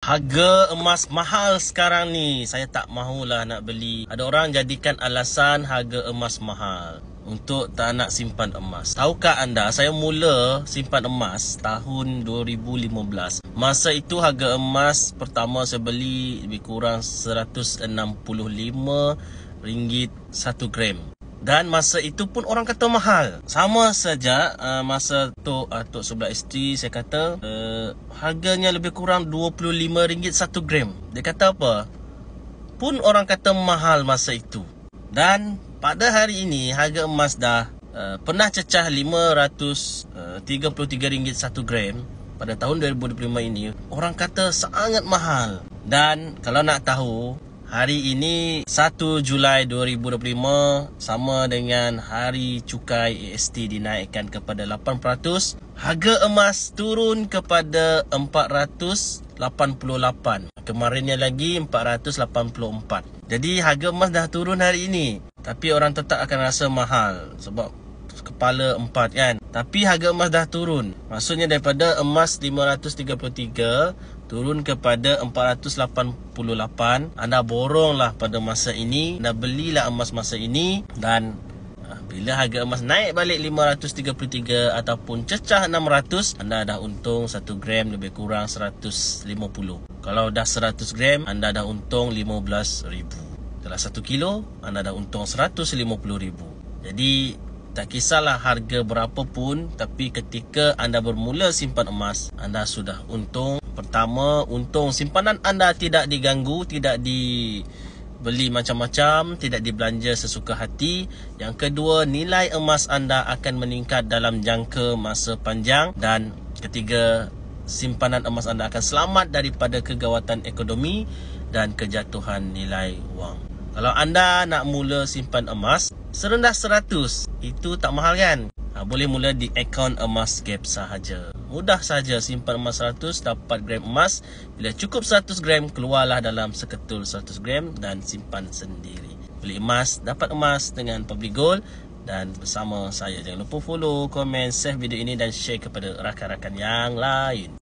Harga emas mahal sekarang ni. Saya tak mahulah nak beli. Ada orang jadikan alasan harga emas mahal untuk tak nak simpan emas. Tahukah anda, saya mula simpan emas tahun 2015. Masa itu harga emas pertama saya beli lebih kurang RM165 1 gram. Dan masa itu pun orang kata mahal. Sama saja masa Tok sebelah isteri saya kata harganya lebih kurang RM25 1 gram. Dia kata apa? Pun orang kata mahal masa itu. Dan pada hari ini harga emas dah pernah cecah RM533 1 gram. Pada tahun 2025 ini orang kata sangat mahal. Dan kalau nak tahu, hari ini 1 Julai 2025 sama dengan hari cukai AST dinaikkan kepada 8%. Harga emas turun kepada 488. Kemarinnya lagi 484. Jadi harga emas dah turun hari ini. Tapi orang tetap akan rasa mahal sebab kepala 4 kan. Tapi harga emas dah turun. Maksudnya daripada emas 533 turun kepada 488. Anda boronglah pada masa ini, anda belilah emas masa ini, dan bila harga emas naik balik 533 ataupun cecah 600, anda dah untung 1 gram lebih kurang 150. Kalau dah 100 gram, anda dah untung 15,000. Kalau 1 kilo, anda dah untung 150,000. Jadi tak kisahlah harga berapa pun, tapi ketika anda bermula simpan emas, anda sudah untung. Pertama, untung simpanan anda tidak diganggu, tidak dibeli macam-macam, tidak dibelanja sesuka hati. Yang kedua, nilai emas anda akan meningkat dalam jangka masa panjang. Dan ketiga, simpanan emas anda akan selamat daripada kegawatan ekonomi dan kejatuhan nilai wang. Kalau anda nak mula simpan emas serendah 100, itu tak mahal kan? Boleh mula di akaun emas gap sahaja. Mudah saja, simpan emas 100, dapat gram emas. Bila cukup 100 gram, keluarlah dalam seketul 100 gram dan simpan sendiri. Beli emas, dapat emas dengan Public Gold. Dan bersama saya, jangan lupa follow, komen, save video ini dan share kepada rakan-rakan yang lain.